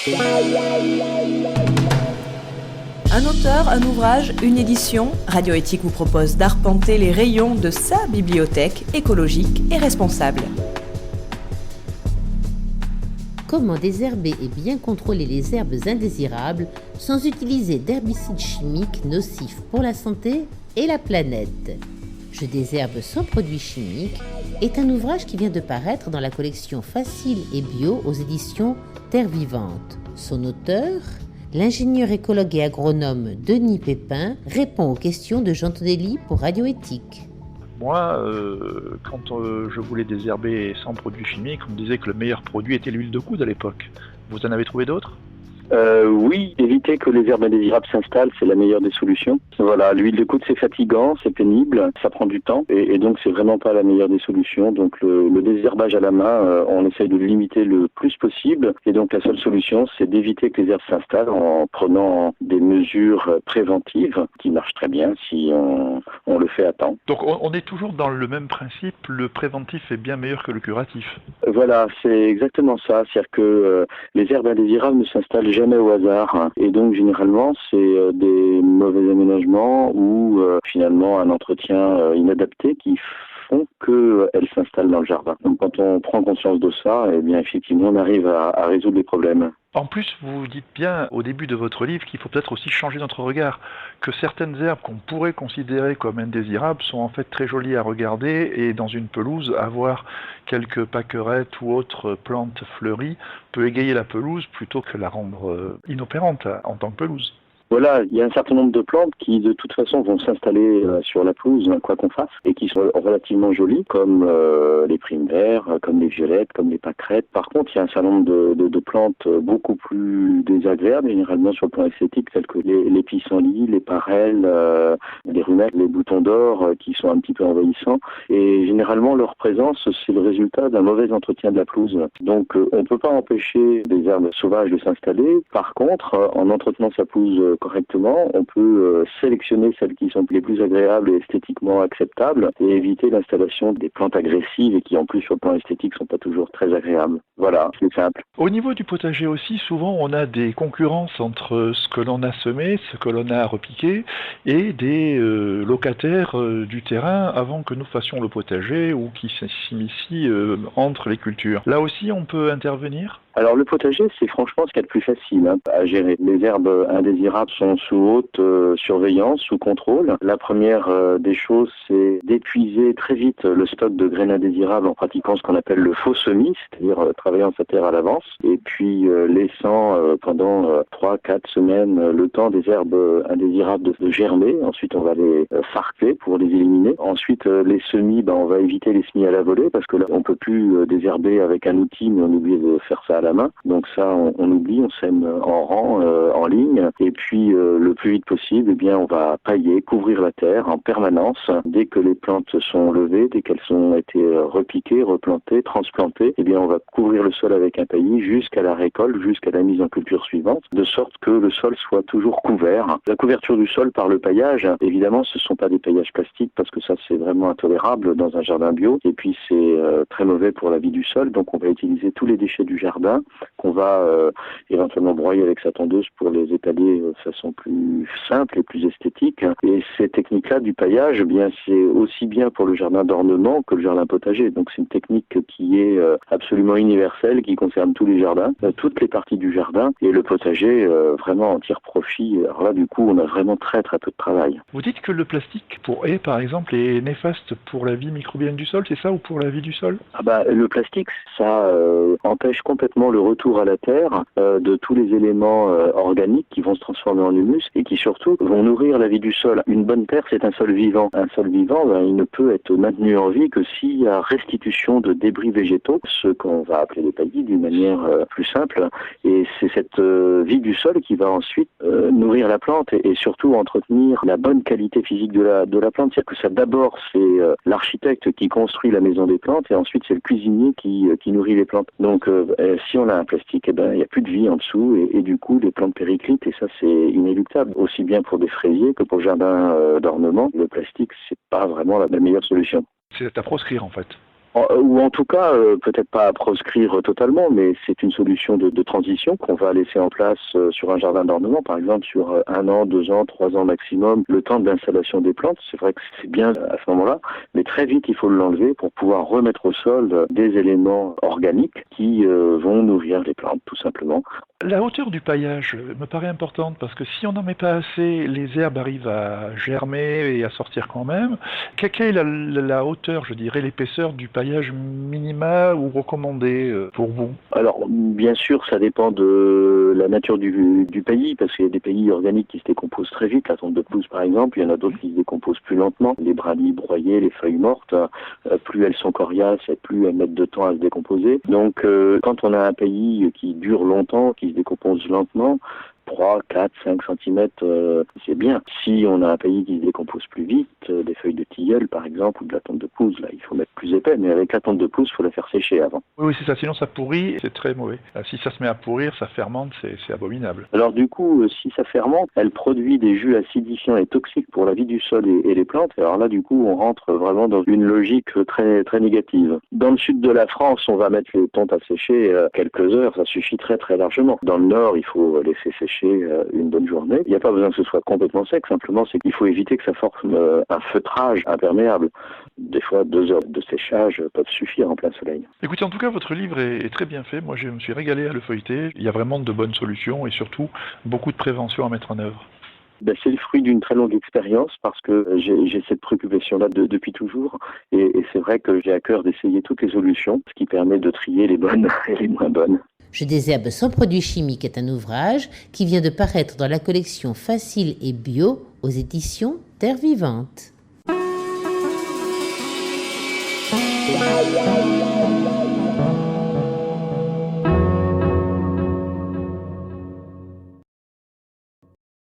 Un auteur, un ouvrage, une édition, Radio Éthique vous propose d'arpenter les rayons de sa bibliothèque écologique et responsable. Comment désherber et bien contrôler les herbes indésirables sans utiliser d'herbicides chimiques nocifs pour la santé et la planète. Je désherbe sans produits chimiques est un ouvrage qui vient de paraître dans la collection Facile et Bio aux éditions Terre Vivante. Son auteur, l'ingénieur écologue et agronome Denis Pépin, répond aux questions de Jean Tonelli pour Radio Éthique. Moi, quand je voulais désherber sans produits chimiques, on me disait que le meilleur produit était l'huile de coude à l'époque. Vous en avez trouvé d'autres ? Oui, éviter que les herbes indésirables s'installent, c'est la meilleure des solutions. Voilà, l'huile de coude c'est fatigant, c'est pénible, ça prend du temps et donc c'est vraiment pas la meilleure des solutions. Donc le désherbage à la main, on essaye de le limiter le plus possible et donc la seule solution c'est d'éviter que les herbes s'installent en prenant des mesures préventives qui marchent très bien si on le fait à temps. Donc on est toujours dans le même principe, le préventif est bien meilleur que le curatif. Voilà, c'est exactement ça, c'est-à-dire que les herbes indésirables ne s'installent jamais au hasard et donc généralement c'est des mauvais aménagements ou finalement un entretien inadapté qui font qu'elles s'installent dans le jardin. Donc quand on prend conscience de ça, eh bien effectivement on arrive à résoudre les problèmes. En plus, vous dites bien au début de votre livre qu'il faut peut-être aussi changer notre regard, que certaines herbes qu'on pourrait considérer comme indésirables sont en fait très jolies à regarder et dans une pelouse, avoir quelques pâquerettes ou autres plantes fleuries peut égayer la pelouse plutôt que la rendre inopérante en tant que pelouse. Voilà, il y a un certain nombre de plantes qui de toute façon vont s'installer sur la pelouse, quoi qu'on fasse, et qui sont relativement jolies, comme les primevères, comme les violettes, comme les pâquerettes. Par contre, il y a un certain nombre de plantes beaucoup plus désagréables, généralement sur le plan esthétique, telles que les pissenlits, les parelles, les rumettes, les boutons d'or, qui sont un petit peu envahissants. Et généralement, leur présence, c'est le résultat d'un mauvais entretien de la pelouse. Donc, on ne peut pas empêcher des herbes sauvages de s'installer. Par contre, en entretenant sa pelouse correctement, on peut sélectionner celles qui sont les plus agréables et esthétiquement acceptables et éviter l'installation des plantes agressives et qui en plus sur le plan esthétique sont pas toujours très agréables. Voilà, c'est simple. Au niveau du potager aussi, souvent on a des concurrences entre ce que l'on a semé, ce que l'on a repiqué et des locataires du terrain avant que nous fassions le potager ou qui s'immiscient entre les cultures. Là aussi on peut intervenir ? Alors le potager, c'est franchement ce qu'il y a de plus facile à gérer. Les herbes indésirables sont sous haute surveillance, sous contrôle. La première des choses, c'est d'épuiser très vite le stock de graines indésirables en pratiquant ce qu'on appelle le faux semis, c'est-à-dire travaillant sa terre à l'avance, et puis laissant pendant 3-4 semaines le temps des herbes indésirables de germer. Ensuite, on va les farcler pour les éliminer. Ensuite, les semis, on va éviter les semis à la volée parce que là, on peut plus désherber avec un outil, mais on oublie de faire ça à la main. Donc ça, on oublie, on sème en rang, en ligne. Et puis, le plus vite possible, on va pailler, couvrir la terre en permanence. Dès que les plantes sont levées, dès qu'elles ont été repiquées, replantées, transplantées, on va couvrir le sol avec un paillis jusqu'à la récolte, jusqu'à la mise en culture suivante, de sorte que le sol soit toujours couvert. La couverture du sol par le paillage, évidemment, ce ne sont pas des paillages plastiques parce que ça, c'est vraiment intolérable dans un jardin bio. Et puis, c'est très mauvais pour la vie du sol. Donc, on va utiliser tous les déchets du jardin qu'on va éventuellement broyer avec sa tondeuse pour les étaler de façon plus simple et plus esthétique. Et ces techniques-là du paillage, c'est aussi bien pour le jardin d'ornement que le jardin potager. Donc c'est une technique qui est absolument universelle, qui concerne tous les jardins, toutes les parties du jardin, et le potager vraiment en tire profit. Alors là, du coup, on a vraiment très très peu de travail. Vous dites que le plastique pour haies, par exemple, est néfaste pour la vie microbienne du sol, c'est ça, ou pour la vie du sol ? Le plastique, ça empêche complètement le retour à la terre de tous les éléments organiques qui vont se transformer en humus et qui surtout vont nourrir la vie du sol. Une bonne terre, c'est un sol vivant. Un sol vivant, il ne peut être maintenu en vie que s'il y a restitution de débris végétaux, ce qu'on va appeler des paillis d'une manière plus simple. Et c'est cette vie du sol qui va ensuite nourrir la plante et surtout entretenir la bonne qualité physique de la plante. C'est-à-dire que ça, d'abord, c'est l'architecte qui construit la maison des plantes et ensuite c'est le cuisinier qui nourrit les plantes. Donc si on a un plastique, il n'y a plus de vie en dessous et du coup les plantes périclitent et ça c'est inéluctable. Aussi bien pour des fraisiers que pour le jardin d'ornement, le plastique c'est pas vraiment la meilleure solution. C'est à proscrire en fait. Ou en tout cas, peut-être pas à proscrire totalement, mais c'est une solution de transition qu'on va laisser en place sur un jardin d'ornement, par exemple sur 1 an, 2 ans, 3 ans maximum, le temps de l'installation des plantes. C'est vrai que c'est bien à ce moment-là, mais très vite il faut l'enlever pour pouvoir remettre au sol des éléments organiques qui vont nourrir les plantes tout simplement. La hauteur du paillage me paraît importante parce que si on n'en met pas assez, les herbes arrivent à germer et à sortir quand même. Quelle est la hauteur, je dirais, l'épaisseur du paillage minima ou recommandé pour vous? Alors, bien sûr, ça dépend de la nature du pays, parce qu'il y a des pays organiques qui se décomposent très vite, la tonte de pelouse par exemple, il y en a d'autres qui se décomposent plus lentement. Les brindilles broyées, les feuilles mortes, plus elles sont coriaces et plus elles mettent de temps à se décomposer. Donc, quand on a un pays qui dure longtemps, qui se décompose lentement, 3, 4, 5 cm, c'est bien. Si on a un pays qui se décompose plus vite, des feuilles de tilleul par exemple, ou de la tonte de pelouse, là il faut mettre plus épais, mais avec la tonte de pelouse, il faut la faire sécher avant. Oui, c'est ça, sinon ça pourrit, c'est très mauvais. Si ça se met à pourrir, ça fermente, c'est abominable. Alors du coup, si ça fermente, elle produit des jus acidifiants et toxiques pour la vie du sol et les plantes. Alors là, du coup, on rentre vraiment dans une logique très, très négative. Dans le sud de la France, on va mettre les tontes à sécher quelques heures, ça suffit très très largement. Dans le nord, il faut laisser sécher une bonne journée. Il n'y a pas besoin que ce soit complètement sec, simplement c'est qu'il faut éviter que ça forme un feutrage imperméable. Des fois, 2 heures de séchage peuvent suffire en plein soleil. Écoutez, en tout cas, votre livre est très bien fait. Moi, je me suis régalé à le feuilleter. Il y a vraiment de bonnes solutions et surtout beaucoup de prévention à mettre en œuvre. C'est le fruit d'une très longue expérience parce que j'ai cette préoccupation-là depuis toujours et c'est vrai que j'ai à cœur d'essayer toutes les solutions, ce qui permet de trier les bonnes et les moins bonnes. Je désherbe sans produits chimiques est un ouvrage qui vient de paraître dans la collection Facile et Bio aux éditions Terre Vivante.